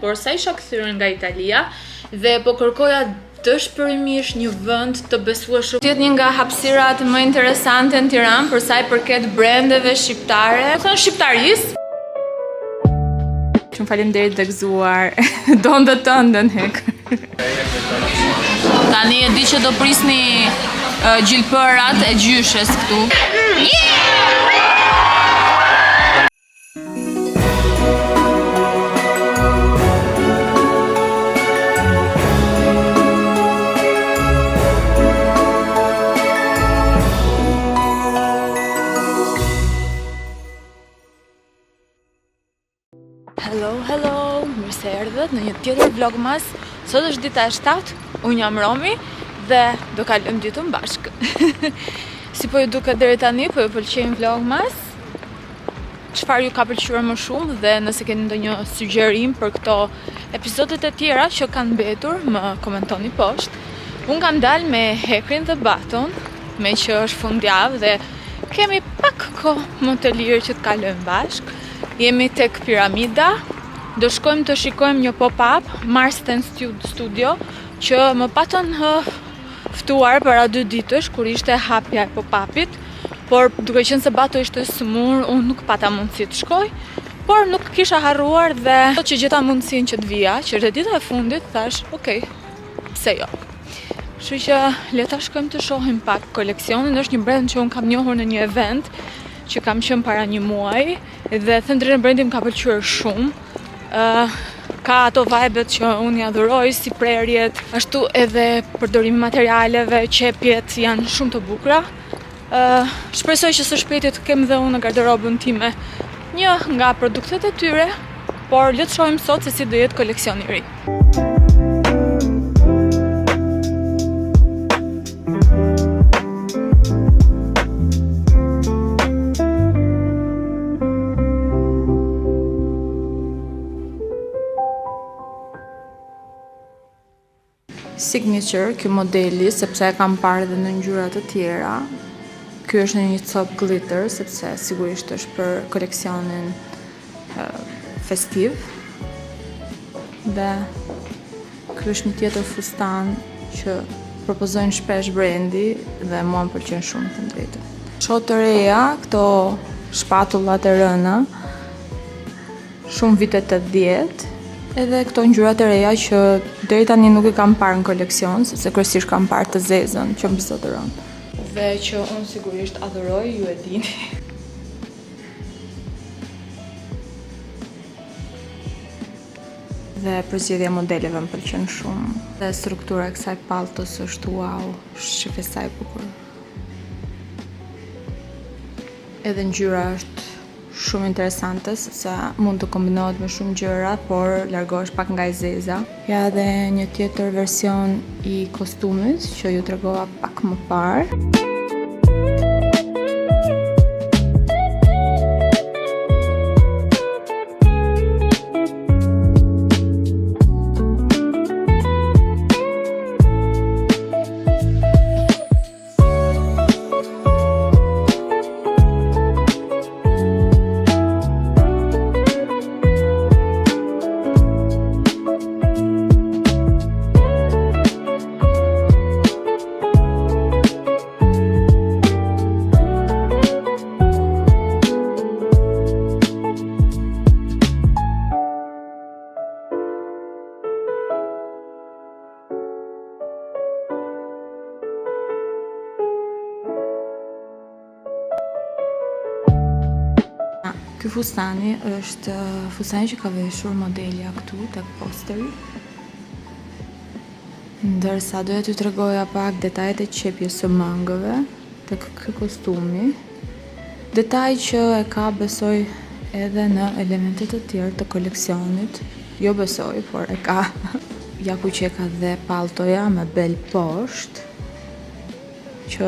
Por sa isha kthyer nga Italia dhe po kërkoja dëshpërimisht një vend të besueshëm. Jetë një nga hapësirat më interesante në Tiranë për sa i përket brendeve shqiptare. Thon shqiptarisë. Shumë faleminderit të gëzuar. Donde tëndën hek. Tani e di që do prisni gjilpërat e gjyshes këtu. Hello, mirë se erdhët në një tjetër vlogmas. Sot është dita e 7, unë jam Romi dhe do kalojmë ditën bashkë. Si po ju duket deri tani, po ju pëlqejnë vlogmas? Çfarë ju ka pëlqyer më shumë dhe nëse keni ndonjë sugjerim për këto episodet e tjera që kanë mbetur, më komentoni poshtë. Unë kam dalë me Hekrin dhe Baton, me që është fundjavë dhe kemi pak kohë më të lirë që të kalojmë bashkë. Jemi tek piramida, do shkojmë të shikojmë një pop-up, Marston Studio, që më patën ftuar para 2 ditësh, kur ishte hapja e pop-upit, por duke qenë se Bato ishte smur, unë nuk pata mundësi të shkoj, por nuk kisha harruar dhe sot që gjeta mundësinë që të vija, që është dita e fundit, thash, okay, pse jo. Kështu që le ta shkojmë të shohim pak koleksionin, është një brand që unë kam njohur në një event që kam qenë para një muaji dhe thëndrin e brandin ka pëlqyer shumë. Ka ato vibe-et që unë i adhuroj, si prerjet, ashtu edhe përdorimi materialeve, qepjet janë shumë të bukura. Shpresoj që së shpejti të kem dhe unë në garderobën time një nga produktet e tyre, por le të shohim sot se si do jetë koleksioni i ri. Signature, ky modeli, sepse e kam parë edhe në ngjyra të tjera. Ky është në një cop glitter, sepse sigurisht është për koleksionin festiv. Dhe ky është një tjetër fustan që propozojnë shpesh brendi dhe mua më pëlqen shumë të drejtën. Shoh të reja, këto shpatullat e rëna, shumë vite 80. Edhe këto ngjyrat e reja që deri tani nuk i kam parë në koleksion, sepse kryesisht kam parë të zezën që më zotëron. Dhe që unë sigurisht adhuroj, ju e dini. Dhe përzgjedhja modeleve më pëlqen shumë. Dhe struktura e kësaj palltos është wow, shifë sa e bukur. Edhe ngjyra është shumë interesante, sepse mund të kombinohet me shumë gjëra, por largohesh pak nga e zeza. Ja dhe një tjetër version i kostumit që ju tregova pak më parë. Ky fustani është fustani që ka veshur modelja këtu tek posteri. Ndërsa doja t'ju tregoja pak detajet e qepjes së mangëve tek ky kostumi. Detaj që e ka besoj edhe në elementet të tjerë të koleksionit. Jo besoj, por e ka. Ja ku që e ka dhe paltoja me bel poshtë, që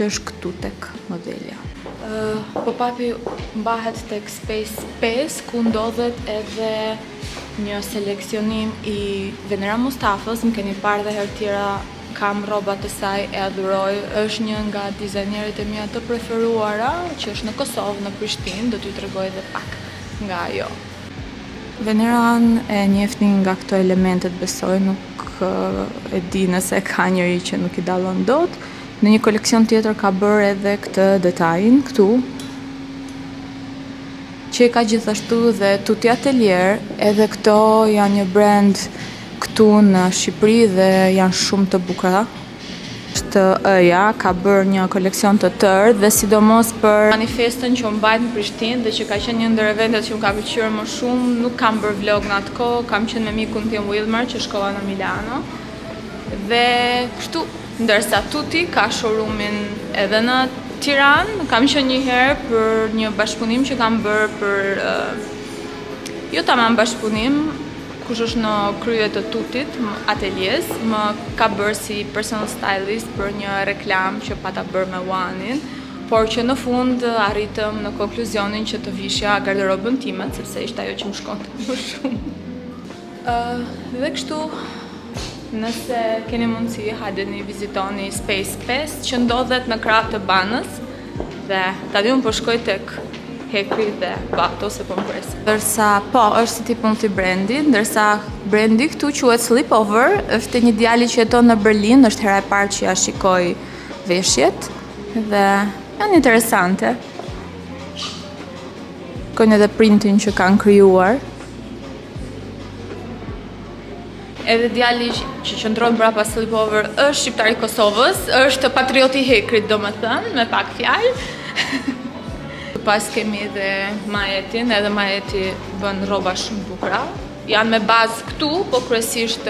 është këtu tek modelja. Pop-upi mbahet tek Space 5, ku ndodhet edhe një seleksionim i Venera Mustafës. Më keni parë dhe herë tjera, kam rrobat të saj, e adhuroj. Është një nga dizajnerët e mia të preferuara, që është në Kosovë, në Prishtinë, do t'ju tregoj edhe pak nga ajo. Veneran e njefni nga këto elementet, besoj, nuk e di nëse ka njëri që nuk i dallon dot. Në një koleksion tjetër ka bërë edhe këtë detajin këtu, që ka gjithashtu dhe Tuti Atelier, edhe këto janë një brand këtu në Shqipëri dhe janë shumë të bukura. Ëja ka bërë një koleksion të tërë dhe sidomos për manifestën që mbajt në Prishtinë dhe që ka qenë një ndër eventet që më ka pëlqyer më shumë. Nuk kam bërë vlog në atë kohë, kam qenë me mikun tim Wilmer që shkova në Milano. Dhe kështu, ndërsa Tuti ka showroomin edhe në Tiranë, kam qenë një herë për një bashkëpunim që kam bërë për jo tamam bashkëpunim, kush është në krye të Tutit, ateljes, më ka bërë si personal stylist për një reklam që pata bërë me Wanin, por që në fund arritëm në konkluzionin që të vishja garderobën time, sepse ishte ajo që më shkonte më shumë. Dhe kështu, nëse keni mundësi, hajdeni vizitoni Space 5, që ndodhet në krah të Banës, dhe tani unë po shkoj tek Hekri dhe Bato se po më presë. Ndërsa, po, është si tip multi-brandi, ndërsa brandi këtu quhet Sleepover, është një djali që jeton në Berlin, është hera e parë që ja shikoj veshjet, dhe janë interesante. Shikojnë edhe printin që kanë krijuar. Edhe djali që qëndron brapa Sleepover është shqiptar i Kosovës, është patrioti i Hekrit, domethënë, me pak fjalë. Pas kemi edhe Majetin, edhe Majeti bën rroba shumë bukura. Janë me bazë këtu, po kryesisht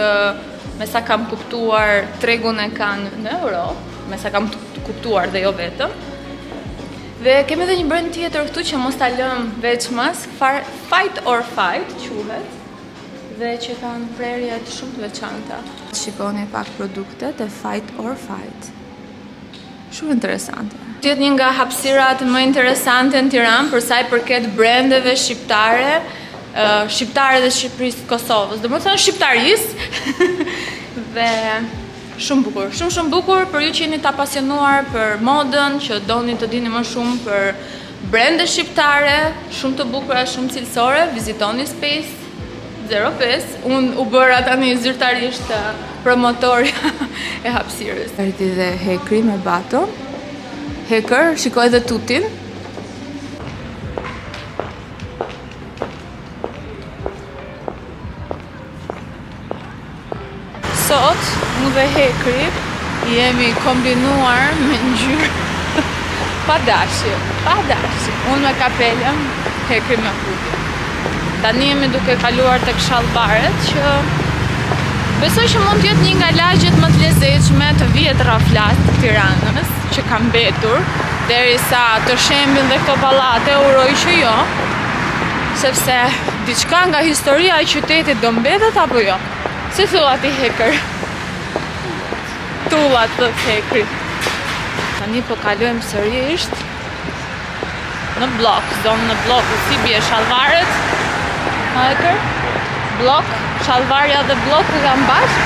me sa kam kuptuar tregun e kanë në Europë, me sa kam kuptuar dhe jo vetëm. Dhe kemi edhe një brand tjetër këtu që mos ta lëm veçmas, Fight or Fight quhet, dhe që kanë prerjet shumë të veçanta. Shikoni pak produktet e Fight or Fight. Shumë interesante. Tjetë një nga hapësirat më interesante në Tiranë për sa i përket brandeve shqiptare, shqiptare dhe Shqipërisë Kosovës, dhe më thënë shqiptarisë, dhe shumë bukur, shumë bukur për ju që jeni të apasionuar për modën, që doni të dini më shumë për brande shqiptare, shumë të bukura, shumë cilësore, vizitoni Space 05, unë u bëra tani zyrtarisht promotorja e hapësirës. Arriti dhe Hekri me Bato. Heker, shikoj dhe Tutin. Sot, mu dhe Hekri jemi kombinuar me ngjyrë pa dashje. Unë me kapelën, Hekri me hudin. Tani jemi duke kaluar tek shallbaret që besoj që mund t'jetë një nga lagjet më të lezetshme të vjetra flas të Tiranës, që kam mbetur, derisa të shembin dhe këto pallate, uroj që jo, sepse diçka nga historia e qytetit do mbetet apo jo? Si thua ti Heker? Tullat thot Hekri. Tani po kalojmë sërisht në blok, zonë në blok, si bie shallvaret? Heker? Blok, shallvarja dhe bloku kanë bashkë?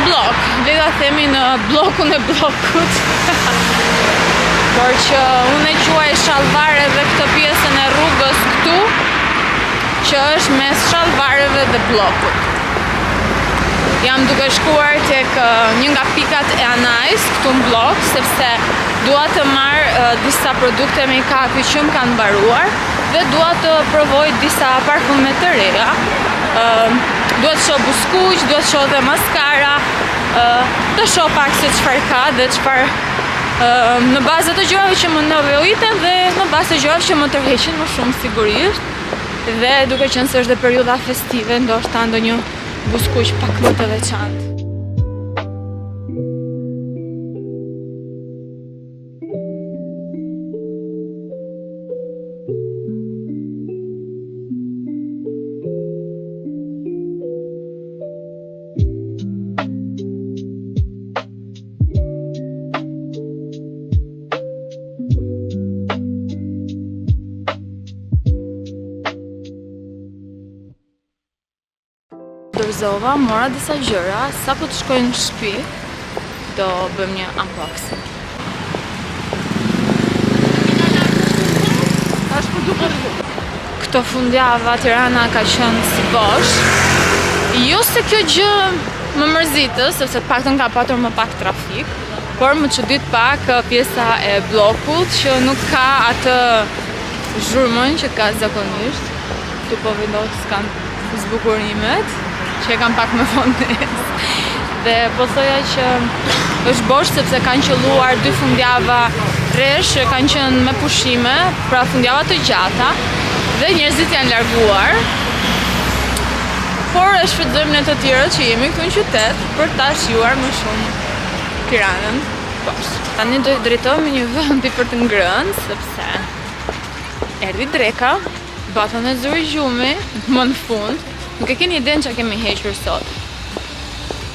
Blok, le ta themi në blokun e blokut. Por që unë e quaj shallvare dhe këtë pjesën e rrugës këtu, që është mes shallvareve dhe blokut. Jam duke shkuar tek një nga pikat e Anajs këtu në blok, sepse dua të marr disa produkte me kapi që më kanë mbaruar dhe dua të provoj disa parfume të reja. Duhet të shoh buskuq, duhet të shoh dhe maskara, të shoh pak se çfarë ka dhe çfarë në bazë të gjërave që më nevojiten dhe në bazë të gjërave që më tërheqin më shumë sigurisht. Dhe duke qenë se është dhe periudha festive, ndoshta ndonjë buskuq pak më të veçantë. Dorëzova, mora disa gjëra, sa po të shkoj në shtëpi, do bëjmë një unboxing. Këto fundjava Tirana ka qenë si bosh. Jo se kjo gjë më mërzitës, sepse të paktën ka patur më pak trafik, por më çudit pak pjesa e bllokut që nuk ka atë zhurmën që ka zakonisht. Tu po vendos kanë zbukurimet që e kanë pak më vonesë. Dhe po thoja që është bosh sepse kanë qelluar 2 fundjava rresh që kanë qenë me pushime, pra fundjava të gjata, dhe njerëzit janë larguar. Por e shfrytëzojmë ne të tjerët që jemi këtu në qytet për ta shijuar më shumë Tiranën poshtë. Tani do i drejtohemi një vendi për të ngrënë, sepse erdhi dreka, batën e zuri gjumi, më në fund. Nuk e keni idenë që kemi hequr sot.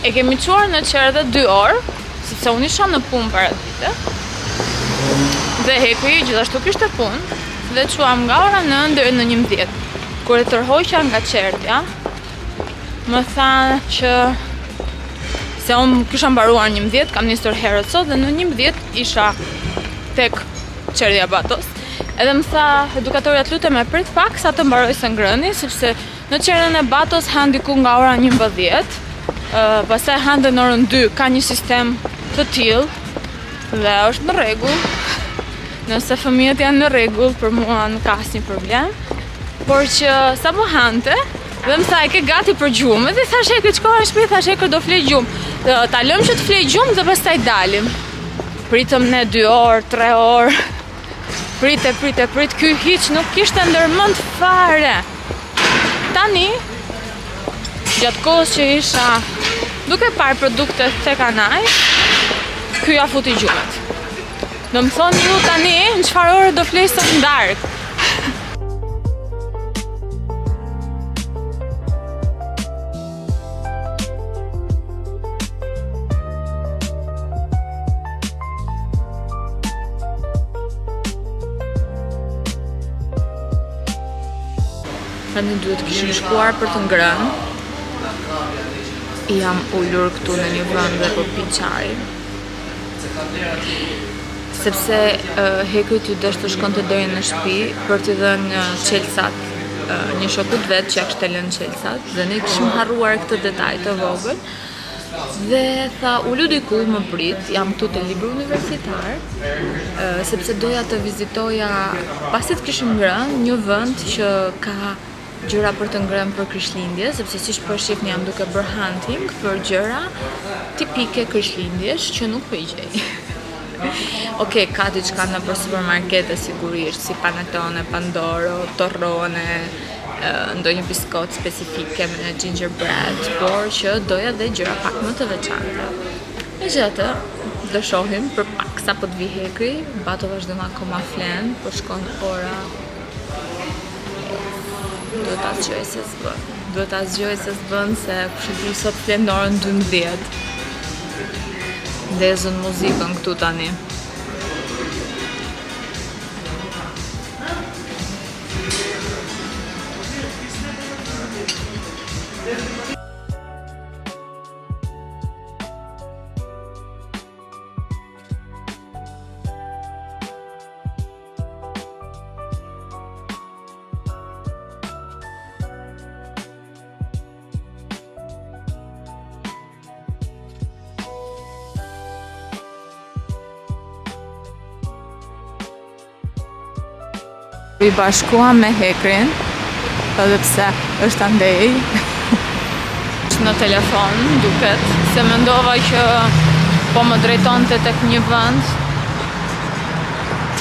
E kemi çuar në çerdhe 2 orë, sepse unë isha në punë para dite. Dhe hekuji gjithashtu kishte punë dhe çuam nga ora 9 deri në 11. Kur e tërhoqa nga çerdhja, më tha që se unë kisha mbaruar 11, kam nisur herët sot dhe në 11 isha tek çerdhja Batos. Edhe më tha, edukatorja të lutem e prit pak sa të mbaroj së ngrëni, sepse në çerdhen e Batos han diku nga ora 11. Pastaj hante në orën 2, ka një sistem të tillë dhe është në rregull. Nëse fëmijët janë në rregull, për mua nuk ka asnjë problem. Por që sa po hante, dhe më tha e ke gati për gjumë, dhe thash e çko në shtëpi, thash e do flej gjumë. Ta lëm që të flej gjumë dhe pastaj dalim. Pritëm ne 2 orë, 3 orë. Prit, ky hiç nuk kishte ndërmend fare. Tani, gjatë kohës që isha duke parë produkte tek anaj, ky ja futi gjumet. Do më thonë ju tani në çfarë ore do flej sot në darkë. Tani duhet kishim shkuar për të ngrënë. Jam ullur këtu në një vend dhe po pi çaj. Sepse hekuit ju desh të shkonte deri në shtëpi për t'i dhënë çelësat një shokut vet që ja kishte lënë çelësat dhe ne kishim harruar këtë detaj të vogël. Dhe tha, ulu diku më prit, jam këtu te libri universitar, sepse doja të vizitoja, pasi të kishim ngrënë, një vend që ka gjëra për të ngrënë për Krishtlindje, sepse siç po shihni jam duke bërë hunting për gjëra tipike Krishtlindjesh që nuk po I gjej. Okej, ka diçka në për supermarkete sigurisht, si panettone, pandoro, torrone, ndonjë biskot specifike me gingerbread, por që doja dhe gjëra pak më të veçanta. Megjithatë, do shohim për pak sa po të vi hekri, Bato vazhdon akoma flen, po shkon ora. Duhet ta zgjoj se s'bën, se kush e di sot flen në orën 12. Ndezën muzikën këtu tani. I bashkuam me hekrin, edhe pse është andej. Në telefon, duket, se mendova që po më drejtonte tek një vend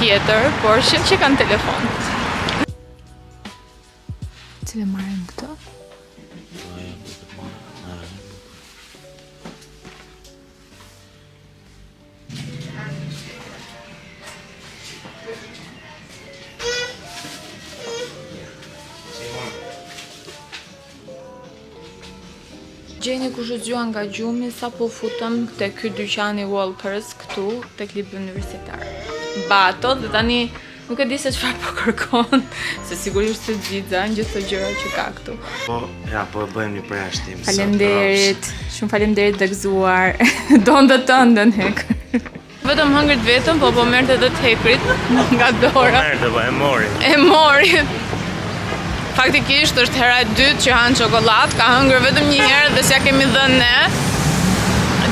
tjetër, por që kanë telefon. Cile marrim këto? Gjeni kush u zgjua nga gjumi sa po futëm te ky dyqani Walkers këtu tek libri universitar. Bato dhe tani nuk e di se çfarë po kërkon, se sigurisht se xhixa gjithë këto gjëra që ka këtu. Po bëjmë një përjashtim. Faleminderit, shumë faleminderit të gëzuar. Don të tëndën hek. Vetëm hëngrit vetëm, po merrte edhe të hekrit nga dora. E mori. E mori. Faktikisht është hera e dytë që hanë çokoladë, ka hëngur vetëm një herë dhe s'ja kemi dhënë ne.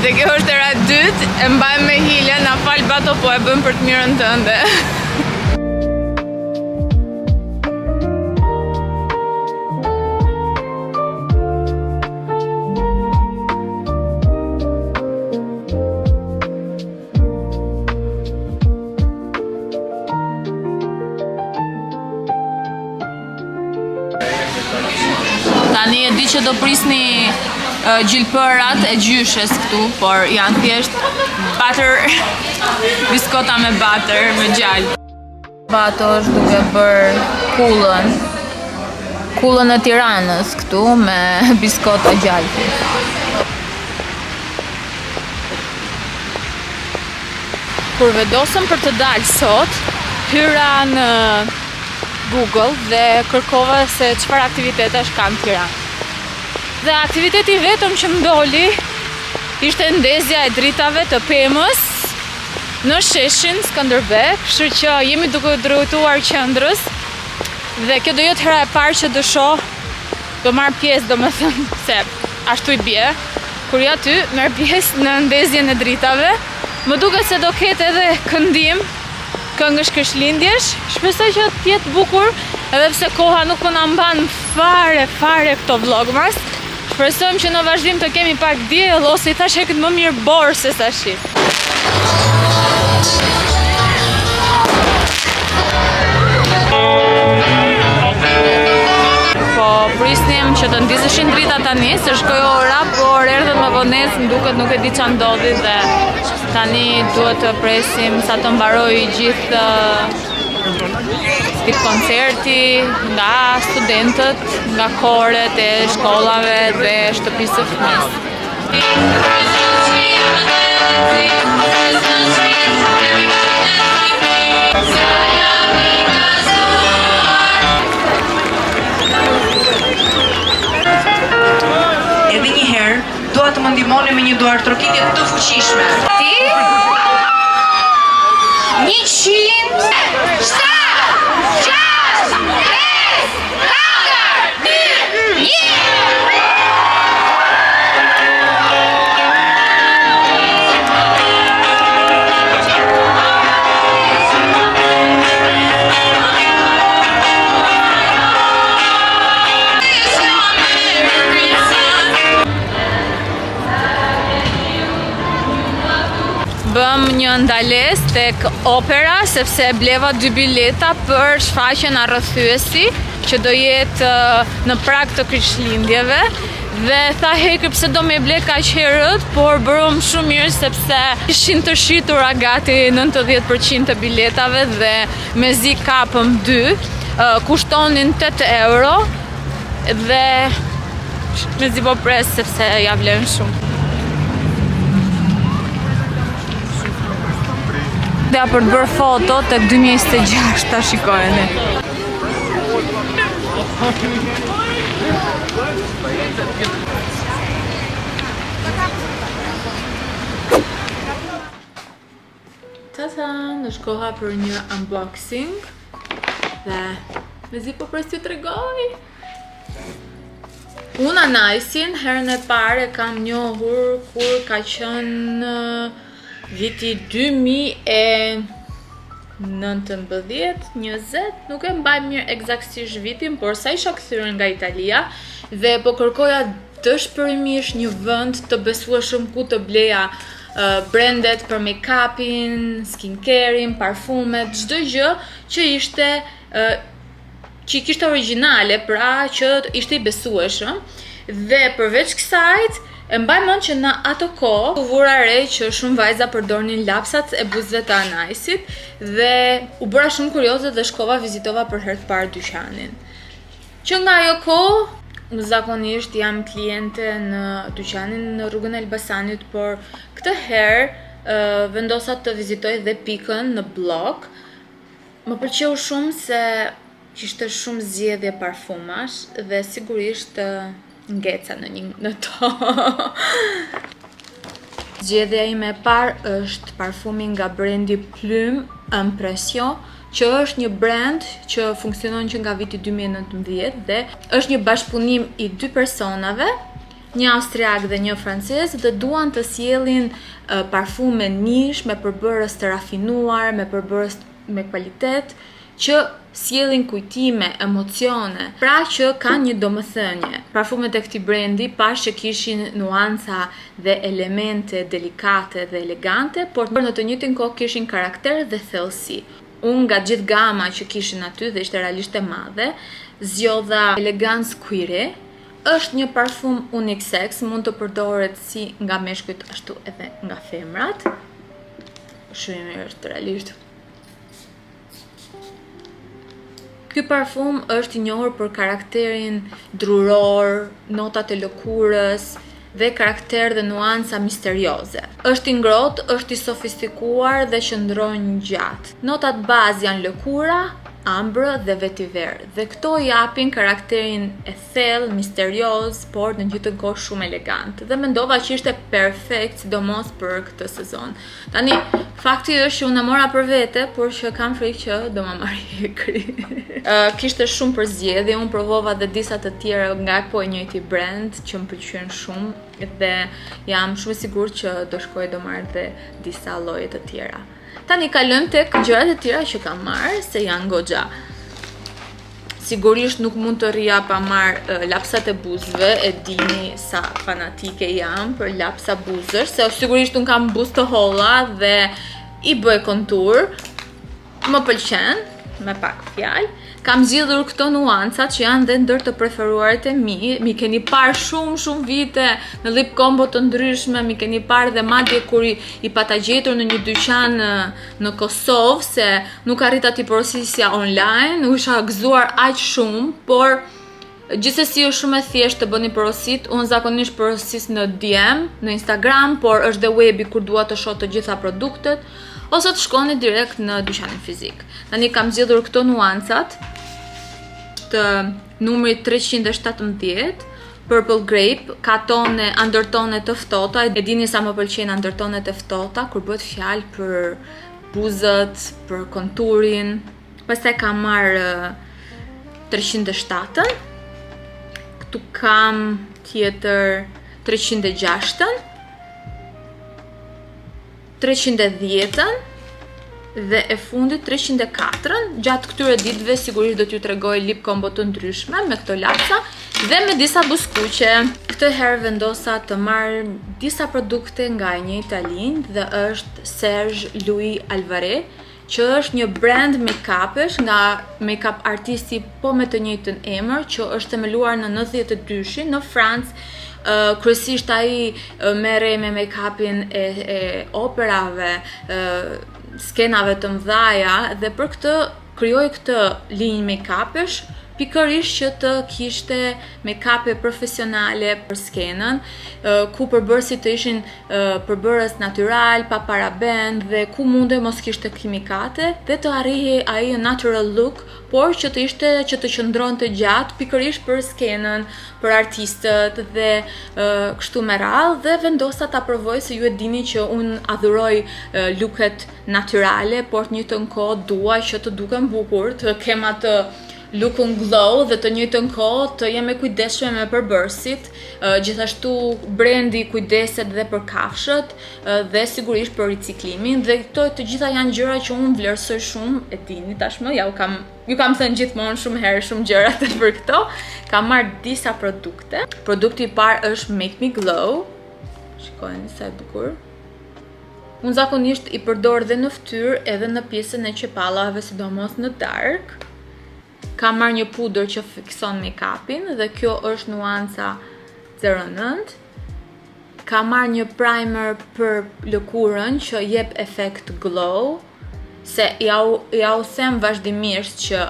Dhe kjo është hera e dytë, e mbajmë me hile, na fal Bato, po e bëm për të mirën tënde. Tani e di që do prisni gjilpërat e gjyshes këtu, por janë thjesht butter, biskota me butter, me gjallë. Bato është duke bërë kullën e Tiranës këtu me biskota gjallë. Kur vendosëm për të dalë sot, hyra në Google dhe kërkova se çfarë aktivitetesh kanë në Tiranë. Dhe aktiviteti vetëm që më doli ishte ndezja e dritave të pemës në sheshin Skënderbeg, kështu që jemi duke drejtuar qendrës dhe kjo do jetë hera e parë që do shoh, do marr pjesë, domethënë se ashtu i bie. Kur ja ty merr pjesë në ndezjen e dritave, më duket se do ketë edhe këndim, këngësh Krishtlindjesh. Shpresoj që të jetë bukur, edhe pse koha nuk po na mban fare këto vlogmas. Shpresojmë që në vazhdim të kemi pak diell ose i thashë këtë më mirë borë se sa shi. Po prisnim që të ndizeshin drita tani, se shkoj ora, por erdhët më vonesë, më duket nuk e di ç'a ndodhi dhe tani duhet të presim sa të mbarojë gjithë tip koncerti nga studentët, nga koret e shkollave dhe shtëpisë së fëmijës. Edhe një herë, dua të më ndihmoni me një duartrokitje të fuqishme. Ti? 100 Bëm një ndales tek opera, sepse bleva 2 bileta për shfaqjen arrëthyesi, që do jetë në prag të Krishtlindjeve. Dhe tha hekër pse do me ble kaq herët, por bërëm shumë mirë sepse ishin të shitura gati 90% të biletave dhe mezi kapëm 2, kushtonin 8 euro dhe mezi po pres sepse ja vlen shumë. Dhe për të bërë foto tek 2026, ta shikojeni. Ta-tan, është koha për një unboxing dhe mezi po pres t'ju tregoj. Unë Anajsin herën e parë kam njohur kur ka qenë viti 2019-20, nuk e mbaj mirë eksaktësisht vitin, por sa isha kthyer nga Italia dhe po kërkoja dëshpërimisht një vend të besueshëm ku të bleja brendet për make-upin, skincare-in, parfumet, çdo gjë që ishte që i kishte origjinale, pra që ishte i besueshëm. Dhe përveç kësajt, e mbaj mend që në ato kohë u vura re që shumë vajza përdornin lapsat e buzëve të Anajsit dhe u bëra shumë kurioze dhe shkova vizitova për herë të parë dyqanin. Që nga ajo kohë, zakonisht jam kliente në dyqanin në rrugën e Elbasanit, por këtë herë vendosa të vizitoj dhe pikën në blok. Më pëlqeu shumë se kishte shumë zgjedhje parfumash dhe sigurisht ngeca në to. Zgjedhja ime e parë është parfumi nga brendi Plume Impression, që është një brand që funksionon që nga viti 2019 dhe është një bashkëpunim i dy personave, një austriak dhe një francez, dhe duan të sjellin parfume nish me përbërës të rafinuar, me përbërës me kvalitet, që sjellin kujtime, emocione, pra që kanë një domethënie. Parfumet e këtij brendi pash që kishin nuanca dhe elemente delikate dhe elegante, por në të njëjtin kohë kishin karakter dhe thellësi. Unë nga gjithë gama që kishin aty dhe ishte realisht e madhe, zgjodha Elegance Cuiré. Është një parfum unisex, mund të përdoret si nga meshkujt ashtu edhe nga femrat. Shumë mirë është realisht. Ky parfum është i njohur për karakterin druror, notat e lëkurës dhe karakter dhe nuanca misterioze. Është i ngrohtë, është i sofistikuar dhe qëndron gjatë. Notat bazë janë lëkura, ambrë dhe vetiver, dhe këto japin karakterin e thellë, misterioz, por në njëjtën kohë shumë elegant. Dhe mendova që ishte perfekt, sidomos për këtë sezon. Tani, fakti është që unë e mora për vete, por që kam frikë që do ma marrë hekri. Kishte shumë për zgjedhje, unë provova dhe disa të tjera nga po e njëjti brand që më pëlqyen shumë dhe jam shumë e sigurt që do shkoj do marr dhe disa lloje të tjera. Tani kalojmë tek gjërat e tjera që kam marrë, se janë goxha. Sigurisht nuk mund të rria pa marrë lapsat e buzëve, e dini sa fanatike jam për lapsa buzësh, se sigurisht unë kam buzë të holla dhe i bëj kontur, më pëlqen, me pak fjalë. Kam zgjidhur këto nuancat që janë dhe ndër të preferuarit e mi keni parë shumë vite në lip combo të ndryshme, mi keni parë dhe madje kur i pata gjetur në një dyqan në Kosovë, se nuk arrita t'i porosisja online, u isha gëzuar aq shumë, por gjithsesi është shumë e thjeshtë të bëni porosit. Unë zakonisht porosis në DM, në Instagram, por është dhe webi kur dua të shoh të gjitha produktet, ose të shkoni direkt në dyqanin fizik. Tani kam zgjedhur këto nuancat të numrit 317, Purple Grape, ka tone, undertone të ftohta. E dini sa më pëlqejnë undertonet e ftohta kur bëhet fjalë për buzët, për konturin. Pastaj kam marrë 307-ën. Këtu kam tjetër 306-ën, 310-ën dhe e fundit 304-ën. Gjatë këtyre ditëve sigurisht do t'ju tregoj lip combo të ndryshme me këto lapsa dhe me disa buskuqe. Këtë herë vendosa të marr disa produkte nga e njëjta linjë dhe është Serge Louis Alvarez, që është një brand make-upesh nga make-up artisti po me të njëjtën emër, që është themeluar në 92-shin në Francë. Kryesisht ai merrej me make-upin e operave, skenave të mëdhaja, dhe për këtë krijoi këtë linjë make-upesh pikërisht që të kishte make-upe profesionale për skenën, ku përbërësit të ishin përbërës natyral, pa paraben, dhe ku munde mos kishte kimikate, dhe të arrihej ai natural look, por që të ishte që të qëndronte gjatë pikërisht për skenën, për artistët dhe kështu me radhë, dhe vendosa ta provoj, se ju e dini që unë adhuroj looket natyrale, por të njëjtën kohë dua që të dukem bukur, të kem atë lookun glow dhe të njëjtën kohë të jem e kujdesshme me përbërësit. Gjithashtu brendi kujdeset dhe për kafshët dhe sigurisht për riciklimin, dhe këto të gjitha janë gjëra që unë vlerësoj shumë, e dini tashmë, ju kam thënë gjithmonë shumë herë shumë gjëra për këto. Kam marrë disa produkte. Produkti i parë është Make Me Glow. Shikojeni sa e bukur. Unë zakonisht i përdor dhe në fytyrë edhe në pjesën e qepallave, sidomos në dark. Kam marrë një pudër që fikson make-upin dhe kjo është nuanca 09. Kam marrë një primer për lëkurën që jep efekt glow, se ja u them vazhdimisht që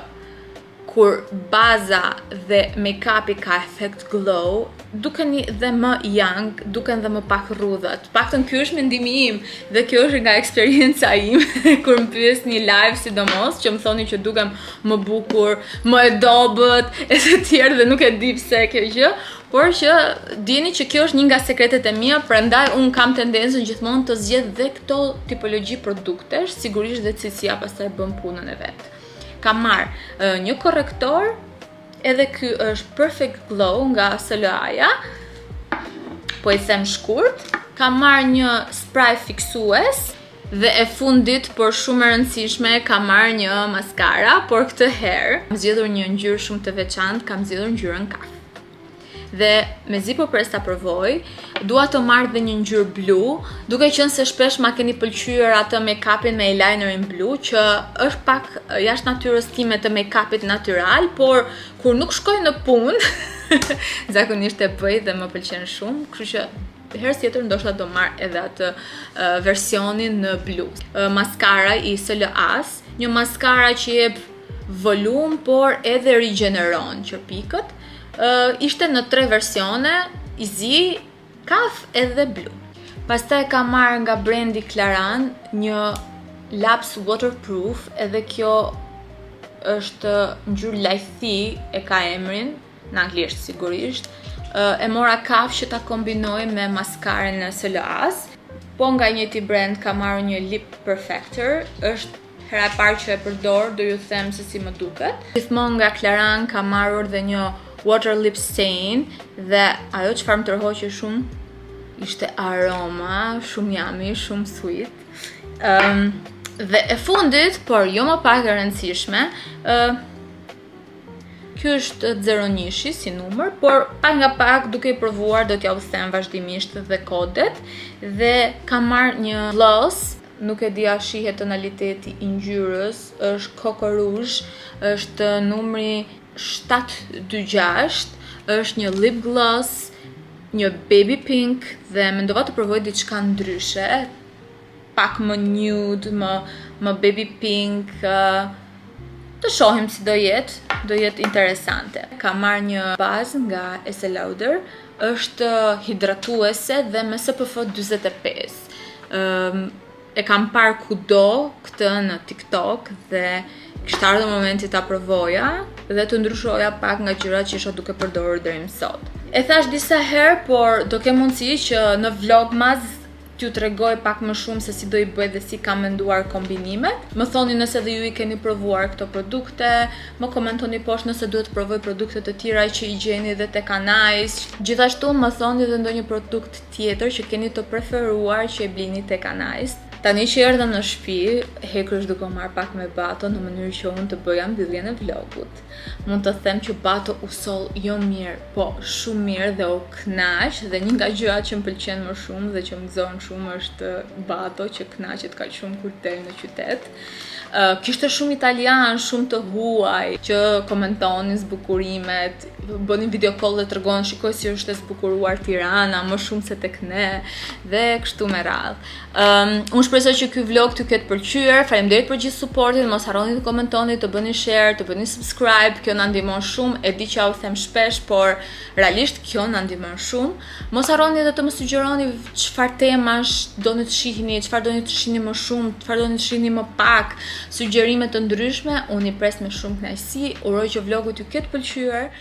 kur baza dhe make-upi ka efekt glow, dukeni dhe më young, duken dhe më pak rrudhët. Paktën ky është mendimi im dhe kjo është nga eksperienca ime kur më pyesni live sidomos që më thoni që dukem më bukur, më e dobët e të tjerë dhe nuk e di pse kjo gjë, por që dini që kjo është një nga sekretet e mia, prandaj un kam tendencën gjithmonë të zgjedh dhe këto tipologji produktesh, sigurisht dhe cilësia pastaj bën punën e vet. Kam marrë një korrektor. Edhe ky është Perfect Glow nga SLA-ja, po i them shkurt. Kam marrë një spray fiksues dhe e fundit, por shumë e rëndësishme, kam marrë një maskara, por këtë herë kam zgjedhur një ngjyrë shumë të veçantë, kam zgjedhur ngjyrën kafe. Dhe mezi po pres ta provoj, dua të marr dhe një ngjyrë blu, duke qenë se shpesh ma keni pëlqyer atë make-upin me eyelinerin blu, që është pak jashtë natyrës time të make-upit natyral, por kur nuk shkoj në punë, zakonisht e bëj dhe më pëlqen shumë, kështu që herës tjetër ndoshta do marr edhe atë versionin në blu. Maskara i SLA-s, një maskara që jep volum, por edhe rigjeneron qërpikët. Ishte në 3 versione, i zi, kaf edhe blu. Pastaj kam marrë nga brendi Claran një laps waterproof, edhe kjo është ngjyrë lajthi, e ka emrin, në anglisht sigurisht. E mora kafshë ta kombinoj me maskaren e SLA-s. Po nga njëti brand kam marrë një lip perfector, është hera e parë që e përdor, do ju them se si më duket. Gjithmonë nga Claran kam marrur dhe një water lip stain dhe ajo çfarë më tërhoqi shumë ishte aroma, shumë yummy, shumë sweet. Dhe e fundit, por jo më pak e rëndësishme, ky është 01 si numër, por pak nga pak duke i provuar do t'ja u them vazhdimisht dhe kodet, dhe kam marrë një gloss, nuk e di a shihet tonaliteti i ngjyrës, është Coco Rouge, është numri 726, është një lip gloss, një baby pink dhe mendova të provoj diçka ndryshe, pak më nude, më baby pink, të shohim si do jetë interesante. Kam marrë një bazë nga Estée Lauder, është hidratuese dhe me SPF 45. E kam parë kudo këtë në TikTok dhe kishte ardhur momenti ta provoja dhe të ndryshoja pak nga gjërat që isha duke përdorur deri më sot. E thash disa herë, por do kem mundësi që në vlogmas t'ju tregoj pak më shumë se si do i bëj dhe si kam menduar kombinimet. Më thoni nëse dhe ju i keni provuar këto produkte, më komentoni poshtë nëse duhet të provoj produkte të tjera që i gjeni dhe tek Anais. Gjithashtu më thoni edhe ndonjë produkt tjetër që keni të preferuar që e blini tek Anais. Tani që erdha në shtëpi, hekur është duke marrë pak me Bato në mënyrë që unë të bëja mbylljen e vlogut. Mund të them që Bato u soll jo mirë, po shumë mirë dhe u kënaq, dhe një nga gjërat që më pëlqen më shumë dhe që më gëzon shumë është Bato që kënaqet kaq shumë kur del në qytet. Kishte shumë italian, shumë të huaj që komentonin zbukurimet, bënin video call dhe tregonin shikoj si është e zbukuruar Tirana, më shumë se tek ne dhe kështu me radhë. Unë shpresoj që ky vlog t'ju ketë pëlqyer. Faleminderit për gjithë suportin, mos harroni të komentoni, të bëni share, të bëni subscribe, kjo na ndihmon shumë. E di që u them shpesh, por realisht kjo na ndihmon shumë. Mos harroni edhe të më sugjeroni çfarë temash doni të shihni, çfarë doni të shihni më shumë, çfarë doni të shihni më pak, sugjerime të ndryshme. Unë i pres me shumë kënaqësi. Uroj që vlogu t'ju ketë pëlqyer.